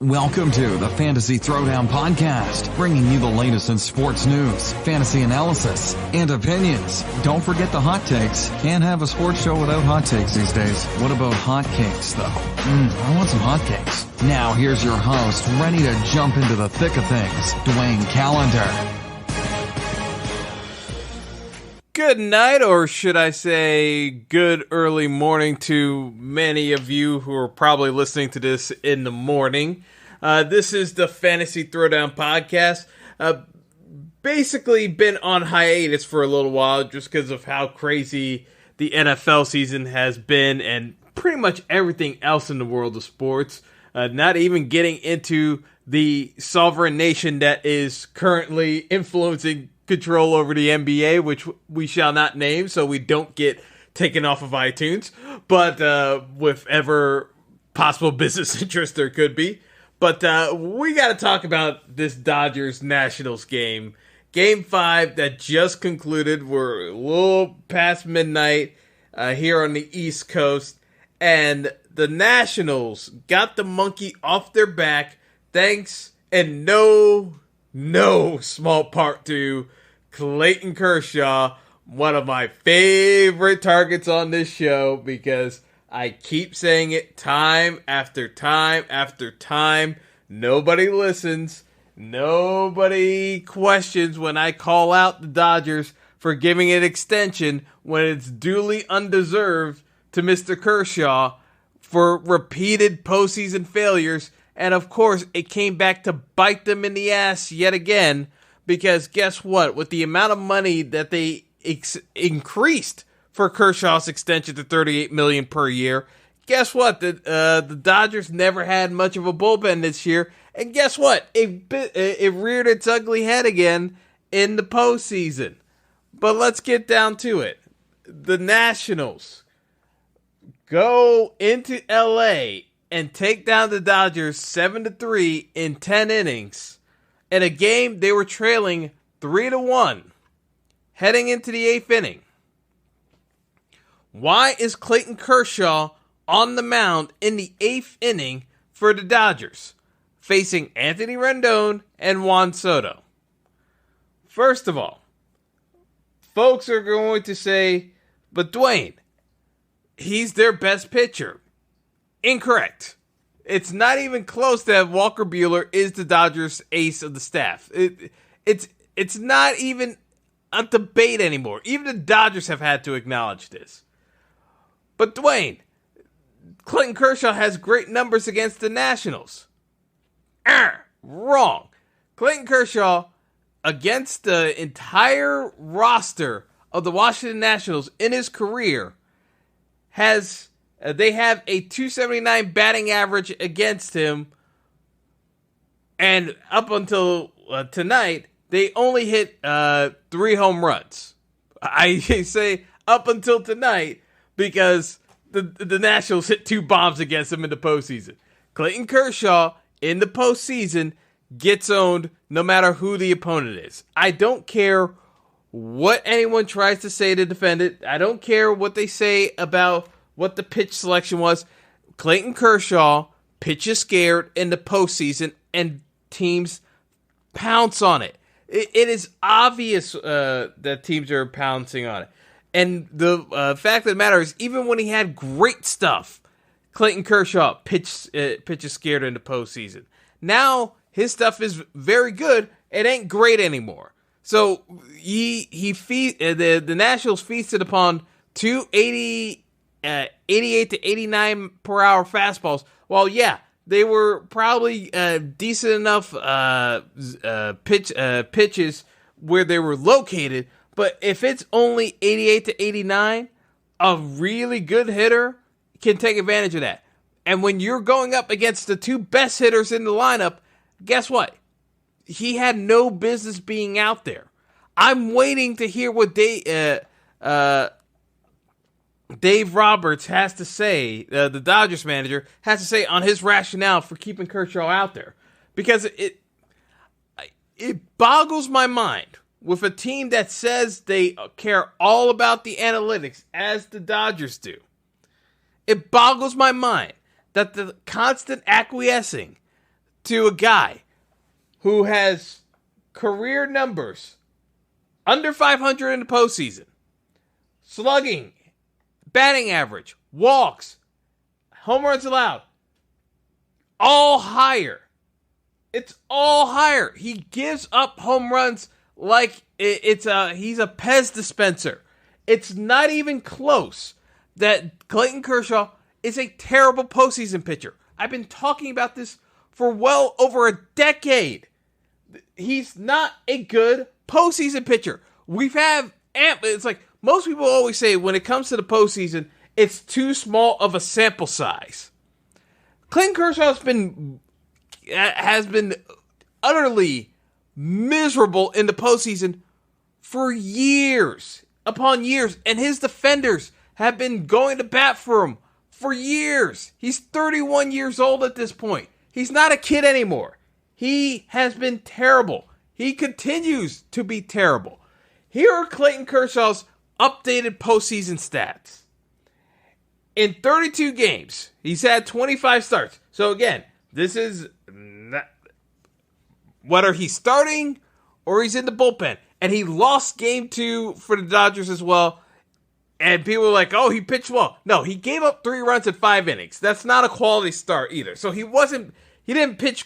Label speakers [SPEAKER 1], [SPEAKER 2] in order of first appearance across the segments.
[SPEAKER 1] Welcome to the Fantasy Throwdown Podcast, bringing you the latest in sports news, fantasy analysis, and opinions. Don't forget the hot takes. Can't have a sports show without hot takes these days. What about hot cakes, though? I want some hot cakes. Now here's your host, ready to jump into the thick of things, Dwayne Callender.
[SPEAKER 2] Good night, or should I say good early morning to many of you who are probably listening to this in the morning. This is the Fantasy Throwdown Podcast. Basically been on hiatus for a little while just because of how crazy the NFL season has been and pretty much everything else in the world of sports. Not even getting into the sovereign nation that is currently influencing control over the NBA, which we shall not name so we don't get taken off of iTunes, but with ever possible business interest there could be. But we got to talk about this Dodgers-Nationals game. Game 5 that just concluded. We're a little past midnight here on the East Coast, and the Nationals got the monkey off their back thanks and no small part to Clayton Kershaw, one of my favorite targets on this show, because I keep saying it time after time after time. Nobody listens. Nobody questions when I call out the Dodgers for giving an extension when it's duly undeserved to Mr. Kershaw for repeated postseason failures. And of course, it came back to bite them in the ass yet again. Because guess what? With the amount of money that they increased for Kershaw's extension to $38 million per year, guess what? The Dodgers never had much of a bullpen this year, and guess what? It reared its ugly head again in the postseason. But let's get down to it. The Nationals go into LA and take down the Dodgers 7-3 in 10 innings. In a game, they were trailing 3-1, heading into the 8th inning. Why is Clayton Kershaw on the mound in the 8th inning for the Dodgers, facing Anthony Rendon and Juan Soto? First of all, folks are going to say, but Dwayne, he's their best pitcher. Incorrect. It's not even close that Walker Buehler is the Dodgers' ace of the staff. It's not even a debate anymore. Even the Dodgers have had to acknowledge this. But Dwayne, Clayton Kershaw has great numbers against the Nationals. Wrong. Clayton Kershaw, against the entire roster of the Washington Nationals in his career, they have a .279 batting average against him, and up until tonight, they only hit 3 home runs. I say up until tonight because the Nationals hit 2 bombs against him in the postseason. Clayton Kershaw in the postseason gets owned no matter who the opponent is. I don't care what anyone tries to say to defend it. I don't care what they say about what the pitch selection was. Clayton Kershaw pitches scared in the postseason, and teams pounce on it. It is obvious that teams are pouncing on it. And the fact of the matter is, even when he had great stuff, Clayton Kershaw pitches scared in the postseason. Now his stuff is very good. It ain't great anymore. So the Nationals feasted upon 88 to 89 per hour fastballs. Well, yeah, they were probably decent enough pitches where they were located. But if it's only 88 to 89, a really good hitter can take advantage of that. And when you're going up against the 2 best hitters in the lineup, guess what? He had no business being out there. I'm waiting to hear what Dave Roberts has to say, the Dodgers manager, has to say on his rationale for keeping Kershaw out there. Because it boggles my mind with a team that says they care all about the analytics, as the Dodgers do. It boggles my mind that the constant acquiescing to a guy who has career numbers under 500 in the postseason, slugging, batting average, walks, home runs allowed, all higher. It's all higher. He gives up home runs like he's a Pez dispenser. It's not even close that Clayton Kershaw is a terrible postseason pitcher. I've been talking about this for well over a decade. He's not a good postseason pitcher. It's like most people always say when it comes to the postseason, it's too small of a sample size. Clayton Kershaw has been utterly miserable in the postseason for years upon years, and his defenders have been going to bat for him for years. He's 31 years old at this point. He's not a kid anymore. He has been terrible. He continues to be terrible. Here are Clayton Kershaw's updated postseason stats. In 32 games, he's had 25 starts. So again, this is not, whether he's starting or he's in the bullpen. And he lost game 2 for the Dodgers as well. And people were like, oh, he pitched well. No, he gave up 3 runs in 5 innings. That's not a quality start either. So he didn't pitch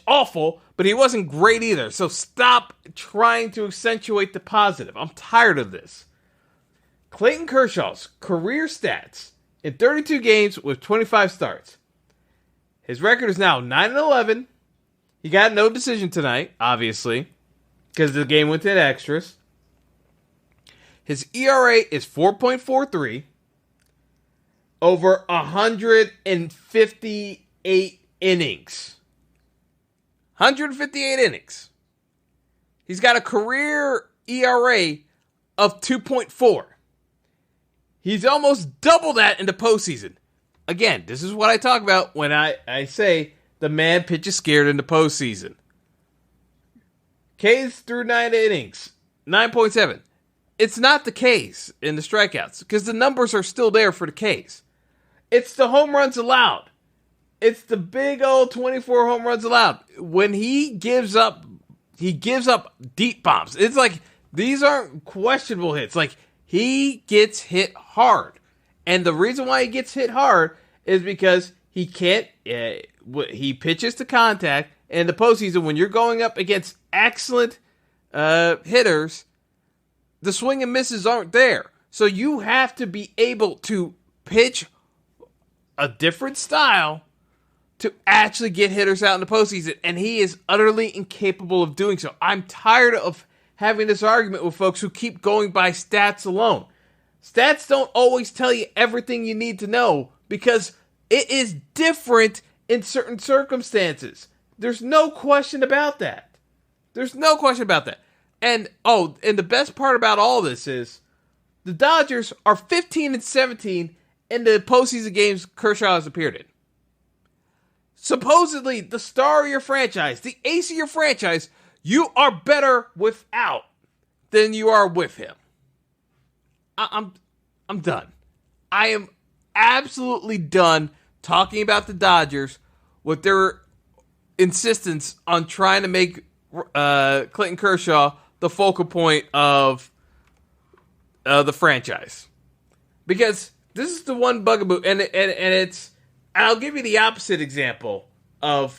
[SPEAKER 2] awful, but he wasn't great either. So stop trying to accentuate the positive. I'm tired of this. Clayton Kershaw's career stats in 32 games with 25 starts. His record is now 9-11. He got no decision tonight, obviously, because the game went to extras. His ERA is 4.43 over 158 innings. 158 innings. He's got a career ERA of 2.4. He's almost double that in the postseason. Again, this is what I talk about when I say the man pitches scared in the postseason. K's through 9 innings, 9.7. It's not the K's in the strikeouts because the numbers are still there for the K's. It's the home runs allowed. It's the big old 24 home runs allowed. When he gives up deep bombs. It's like these aren't questionable hits. Like he gets hit hard. And the reason why he gets hit hard is because he can't, he pitches to contact. And in the postseason, when you're going up against excellent hitters, the swing and misses aren't there. So you have to be able to pitch a different style to actually get hitters out in the postseason. And he is utterly incapable of doing so. I'm tired of having this argument with folks who keep going by stats alone. Stats don't always tell you everything you need to know because it is different in certain circumstances. There's no question about that. And the best part about all this is the Dodgers are 15-17 in the postseason games Kershaw has appeared in. Supposedly, the star of your franchise, the ace of your franchise, you are better without than you are with him. I'm done. I am absolutely done talking about the Dodgers with their insistence on trying to make Clayton Kershaw the focal point of the franchise. Because this is the one bugaboo, and it's, I'll give you the opposite example of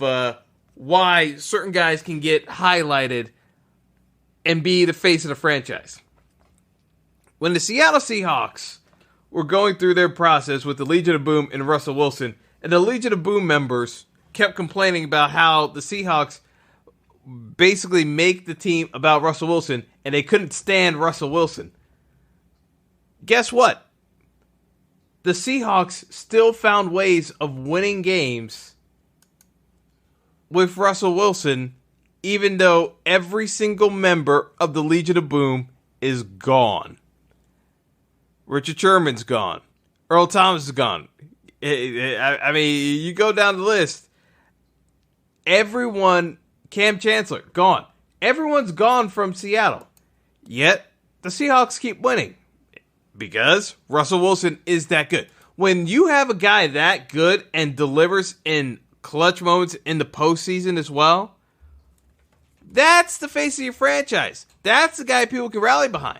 [SPEAKER 2] why certain guys can get highlighted and be the face of the franchise. When the Seattle Seahawks were going through their process with the Legion of Boom and Russell Wilson, and the Legion of Boom members kept complaining about how the Seahawks basically make the team about Russell Wilson, and they couldn't stand Russell Wilson. Guess what? The Seahawks still found ways of winning games with Russell Wilson, even though every single member of the Legion of Boom is gone. Richard Sherman's gone. Earl Thomas is gone. I mean, you go down the list. Everyone, Cam Chancellor, gone. Everyone's gone from Seattle. Yet, the Seahawks keep winning. Because Russell Wilson is that good. When you have a guy that good and delivers in clutch moments in the postseason as well. That's the face of your franchise. That's the guy people can rally behind.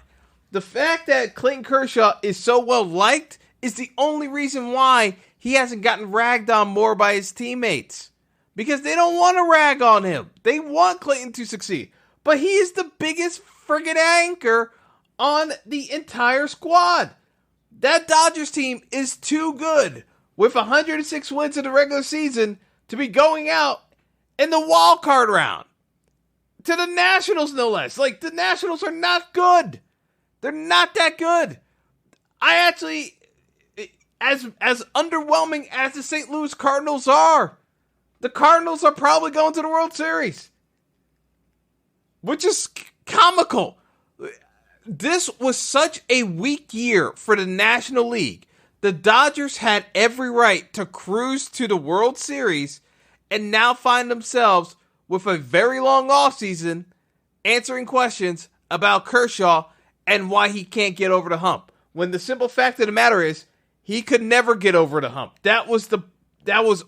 [SPEAKER 2] The fact that Clayton Kershaw is so well liked is the only reason why he hasn't gotten ragged on more by his teammates. Because they don't want to rag on him. They want Clayton to succeed. But he is the biggest friggin' anchor on the entire squad. That Dodgers team is too good with 106 wins in the regular season to be going out in the wild card round. To the Nationals, no less. Like, the Nationals are not good. They're not that good. I actually, as underwhelming as the St. Louis Cardinals are, the Cardinals are probably going to the World Series. Which is comical. This was such a weak year for the National League. The Dodgers had every right to cruise to the World Series and now find themselves with a very long offseason answering questions about Kershaw and why he can't get over the hump. When the simple fact of the matter is, he could never get over the hump. That was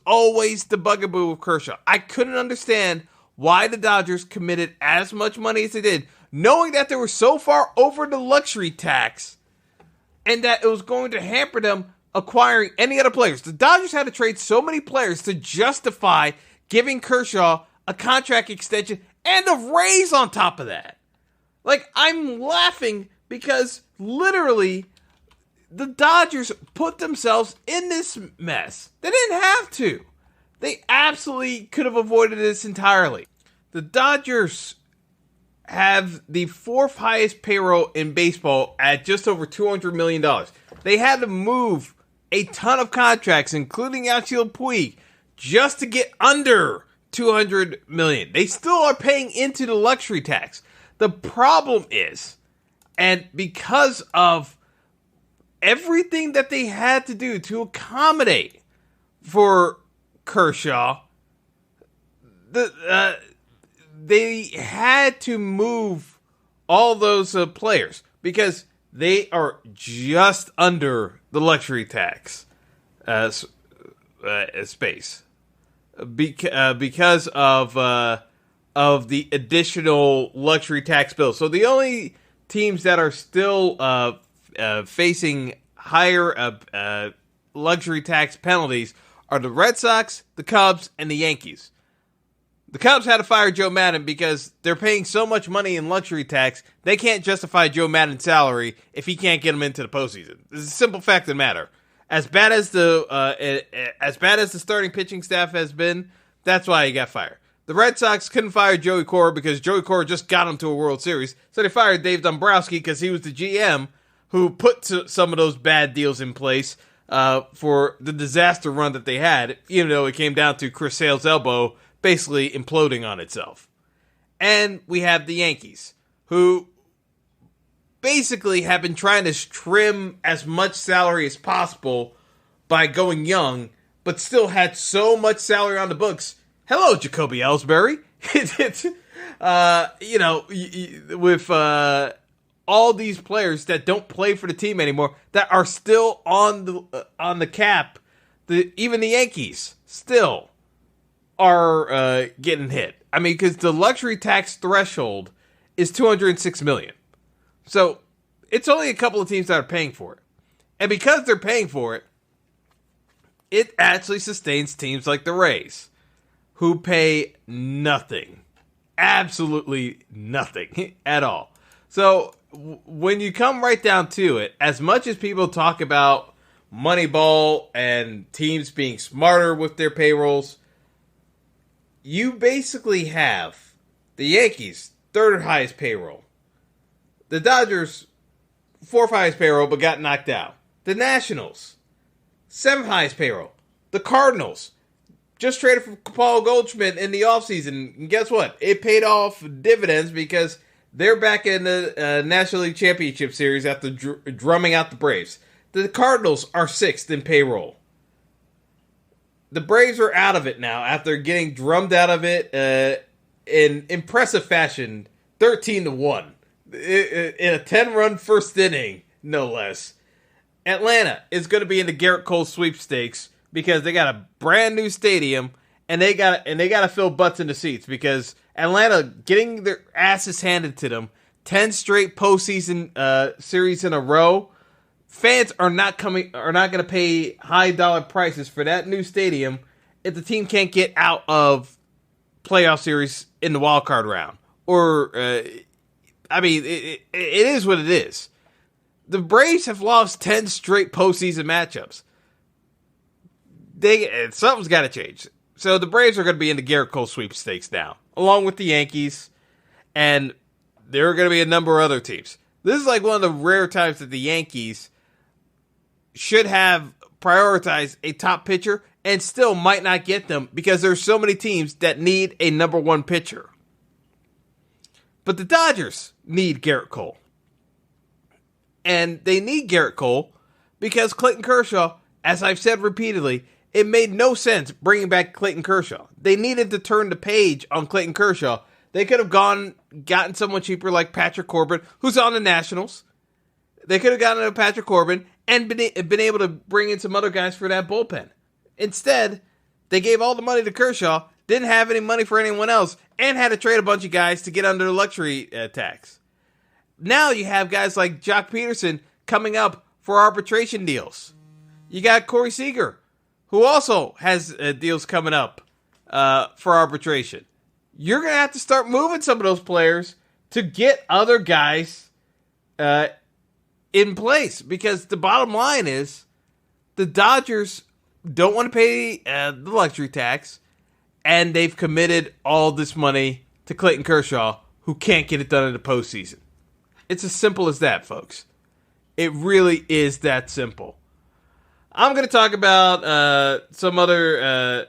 [SPEAKER 2] always the bugaboo of Kershaw. I couldn't understand why the Dodgers committed as much money as they did, knowing that they were so far over the luxury tax and that it was going to hamper them acquiring any other players. The Dodgers had to trade so many players to justify giving Kershaw a contract extension and a raise on top of that. Like, I'm laughing because literally the Dodgers put themselves in this mess. They didn't have to. They absolutely could have avoided this entirely. The Dodgers have the fourth highest payroll in baseball at just over $200 million. They had to move a ton of contracts, including Yasiel Puig, just to get under $200 million. They still are paying into the luxury tax. The problem is, and because of everything that they had to do to accommodate for Kershaw, they had to move all those players because they are just under the luxury tax space because of the additional luxury tax bill. So the only teams that are still facing higher luxury tax penalties are the Red Sox, the Cubs, and the Yankees. The Cubs had to fire Joe Maddon because they're paying so much money in luxury tax, they can't justify Joe Maddon's salary if he can't get them into the postseason. It's a simple fact of the matter. As bad as the starting pitching staff has been, that's why he got fired. The Red Sox couldn't fire Joey Cora because Joey Cora just got him to a World Series, so they fired Dave Dombrowski because he was the GM who put some of those bad deals in place for the disaster run that they had, even though it came down to Chris Sale's elbow basically imploding on itself. And we have the Yankees, who basically have been trying to trim as much salary as possible by going young, but still had so much salary on the books. Hello, Jacoby Ellsbury. With all these players that don't play for the team anymore, that are still on the cap, even the Yankees still are getting hit. I mean, because the luxury tax threshold is $206 million. So it's only a couple of teams that are paying for it. And because they're paying for it, it actually sustains teams like the Rays, who pay nothing. Absolutely nothing at all. So when you come right down to it, as much as people talk about Moneyball and teams being smarter with their payrolls, you basically have the Yankees, third highest payroll. The Dodgers, fourth highest payroll, but got knocked out. The Nationals, seventh highest payroll. The Cardinals just traded for Paul Goldschmidt in the offseason. And guess what? It paid off dividends because they're back in the National League Championship Series after drumming out the Braves. The Cardinals are sixth in payroll. The Braves are out of it now after getting drummed out of it in impressive fashion, 13-1. In a 10-run first inning, no less. Atlanta is going to be in the Garrett Cole sweepstakes because they got a brand new stadium and they got to fill butts into seats because Atlanta getting their asses handed to them 10 straight postseason series in a row. Fans are not going to pay high dollar prices for that new stadium if the team can't get out of playoff series in the wild card round. Or it is what it is. The Braves have lost 10 straight postseason matchups. Something's got to change. So the Braves are going to be in the Garrett Cole sweepstakes now, along with the Yankees, and there are going to be a number of other teams. This is like one of the rare times that the Yankees should have prioritized a top pitcher and still might not get them because there's so many teams that need a number one pitcher. But the Dodgers need Garrett Cole. And they need Garrett Cole because Clayton Kershaw, as I've said repeatedly, it made no sense bringing back Clayton Kershaw. They needed to turn the page on Clayton Kershaw. They could have gotten someone cheaper like Patrick Corbin, who's on the Nationals. They could have gotten a Patrick Corbin and been able to bring in some other guys for that bullpen. Instead, they gave all the money to Kershaw, didn't have any money for anyone else, and had to trade a bunch of guys to get under the luxury tax. Now you have guys like Jock Peterson coming up for arbitration deals. You got Corey Seager, who also has deals coming up for arbitration. You're going to have to start moving some of those players to get other guys in place. Because the bottom line is the Dodgers don't want to pay the luxury tax, and they've committed all this money to Clayton Kershaw, who can't get it done in the postseason. It's as simple as that, folks. It really is that simple. I'm going to talk about some other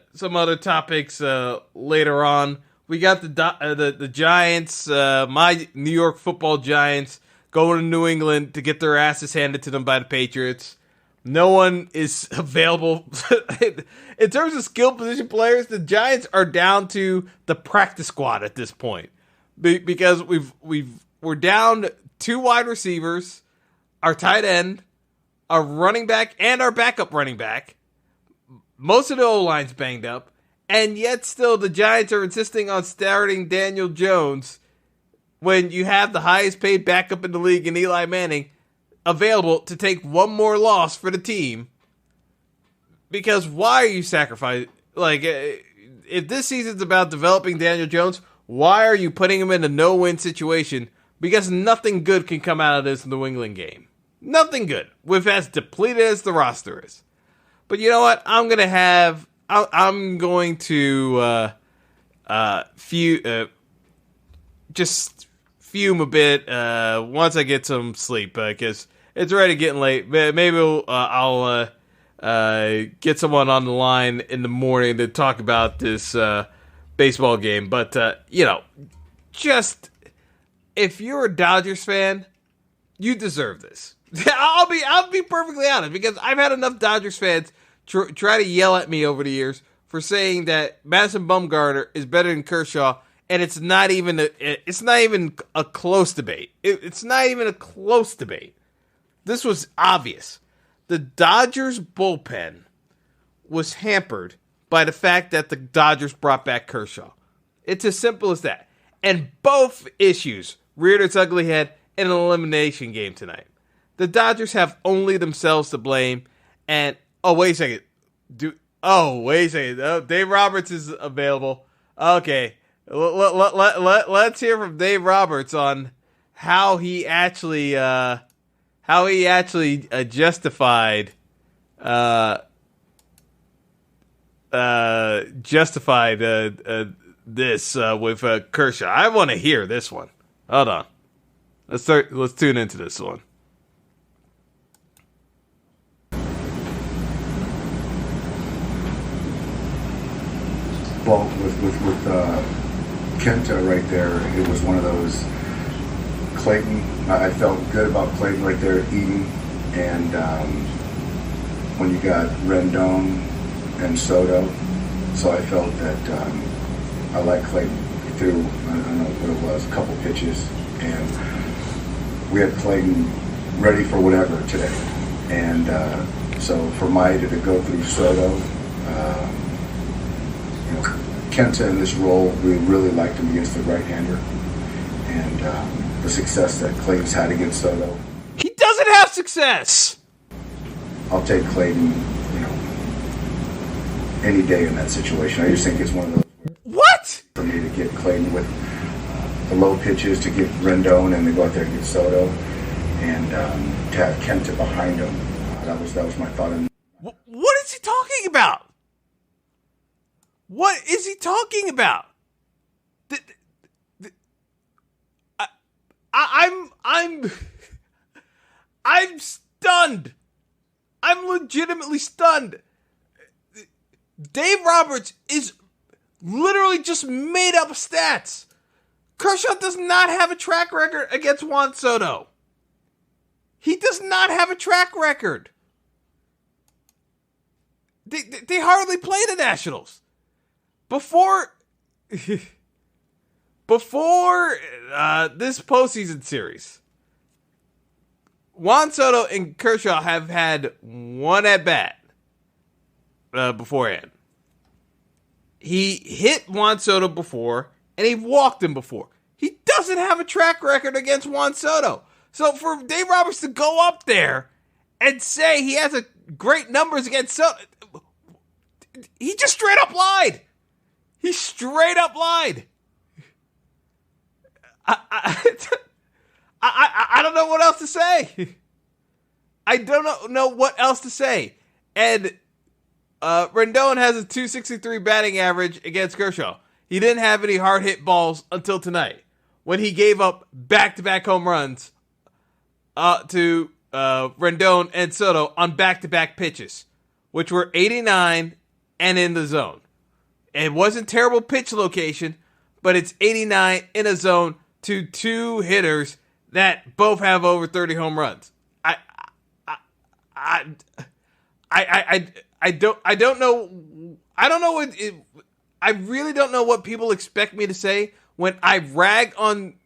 [SPEAKER 2] topics later on. We got the Giants, my New York Football Giants, going to New England to get their asses handed to them by the Patriots. No one is available. In terms of skill position players, the Giants are down to the practice squad at this point because we're down 2 wide receivers, our tight end, our running back, and our backup running back. Most of the O-line's banged up, and yet still the Giants are insisting on starting Daniel Jones when you have the highest paid backup in the league in Eli Manning available to take one more loss for the team. Because why are you sacrificing? Like, if this season's about developing Daniel Jones, why are you putting him in a no-win situation? Because nothing good can come out of this New England game. Nothing good, with as depleted as the roster is. But you know what? I'm going to just fume a bit once I get some sleep because it's already getting late. Maybe I'll get someone on the line in the morning to talk about this baseball game. But just if you're a Dodgers fan, you deserve this. I'll be perfectly honest because I've had enough Dodgers fans try to yell at me over the years for saying that Madison Bumgarner is better than Kershaw, and it's not even a close debate. It's not even a close debate. This was obvious. The Dodgers bullpen was hampered by the fact that the Dodgers brought back Kershaw. It's as simple as that. And both issues reared its ugly head in an elimination game tonight. The Dodgers have only themselves to blame. And, wait a second. Dave Roberts is available. Okay. Let's hear from Dave Roberts on how he actually justified this with Kershaw. I want to hear this one. Hold on. Let's tune into this one.
[SPEAKER 3] Well, with Kenta right there, it was one of those. Clayton, I felt good about Clayton right there eating, and when you got Rendon and Soto, so I felt that I like Clayton. He threw, I don't know what it was, a couple pitches, and we had Clayton ready for whatever today. And so for Mike to go through Soto, Kenta in this role, we really liked him against the right-hander. And the success that Clayton's had against Soto.
[SPEAKER 2] He doesn't have success!
[SPEAKER 3] I'll take Clayton, any day in that situation. I just think it's one of those.
[SPEAKER 2] What?
[SPEAKER 3] For me to get Clayton with the low pitches, to get Rendon, and to go out there and get Soto, and to have Kenta behind him. That was my thought.
[SPEAKER 2] What is he talking about? What is he talking about? I'm stunned. I'm legitimately stunned. Dave Roberts is literally just made up stats. Kershaw does not have a track record against Juan Soto. He does not have a track record. They hardly play the Nationals. Before this postseason series, Juan Soto and Kershaw have had one at-bat beforehand. He hit Juan Soto before, and he walked him before. He doesn't have a track record against Juan Soto. So for Dave Roberts to go up there and say he has great numbers against Soto, he just straight up lied. He straight up lied. I don't know what else to say. I don't know what else to say. And Rendon has a .263 batting average against Kershaw. He didn't have any hard hit balls until tonight, when he gave up back-to-back home runs to Rendon and Soto on back-to-back pitches, which were 89 and in the zone. It wasn't terrible pitch location, but it's 89 in a zone to two hitters that both have over 30 home runs. I don't know what I really don't know what people expect me to say when I rag on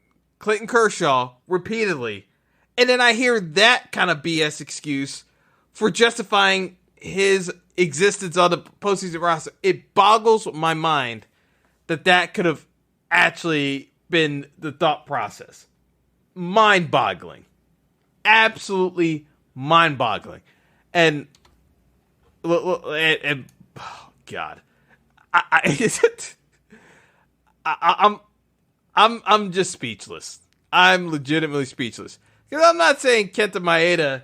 [SPEAKER 2] Clayton Kershaw repeatedly, and then I hear that kind of BS excuse for justifying his existence on the postseason roster. It boggles my mind that could have actually been the thought process. Mind-boggling. Absolutely mind-boggling. And oh God, I'm just speechless. I'm legitimately speechless, because I'm not saying Kenta Maeda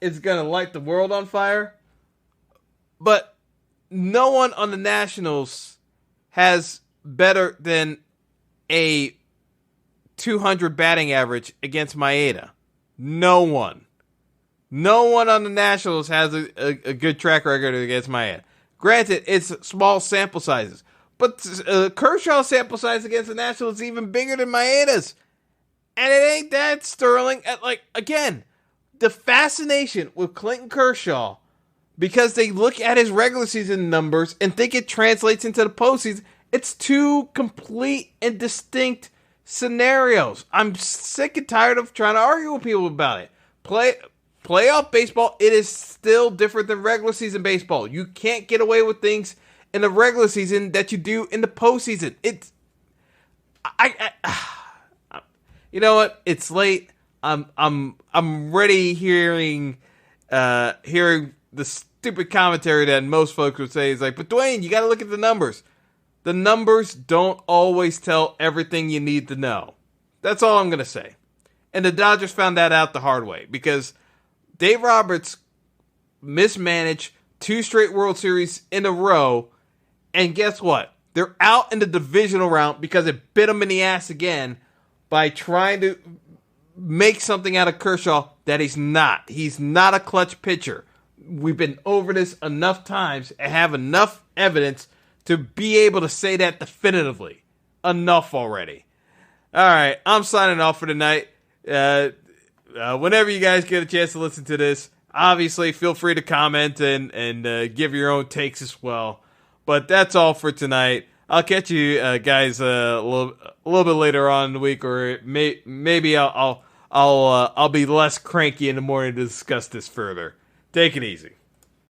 [SPEAKER 2] is gonna light the world on fire, but no one on the Nationals has better than a 200 batting average against Maeda. No one. No one on the Nationals has a good track record against Maeda. Granted, it's small sample sizes, but Kershaw's sample size against the Nationals is even bigger than Maeda's. And it ain't that sterling. Again, the fascination with Clayton Kershaw, because they look at his regular season numbers and think it translates into the postseason, it's two complete and distinct scenarios. I'm sick and tired of trying to argue with people about it. Playoff baseball, it is still different than regular season baseball. You can't get away with things in the regular season that you do in the postseason. You know what? It's late. I'm ready hearing the stupid commentary that most folks would say is like, but Dwayne, you got to look at the numbers. The numbers don't always tell everything you need to know. That's all I'm going to say. And the Dodgers found that out the hard way, because Dave Roberts mismanaged 2 straight World Series in a row, and guess what? They're out in the divisional round because it bit them in the ass again by trying to make something out of Kershaw that he's not. He's not a clutch pitcher. We've been over this enough times and have enough evidence to be able to say that definitively. Enough already. All right, I'm signing off for tonight. Whenever you guys get a chance to listen to this, obviously feel free to comment and give your own takes as well. But that's all for tonight. I'll catch you guys a little bit later on in the week, or maybe I'll be less cranky in the morning to discuss this further. Take it easy.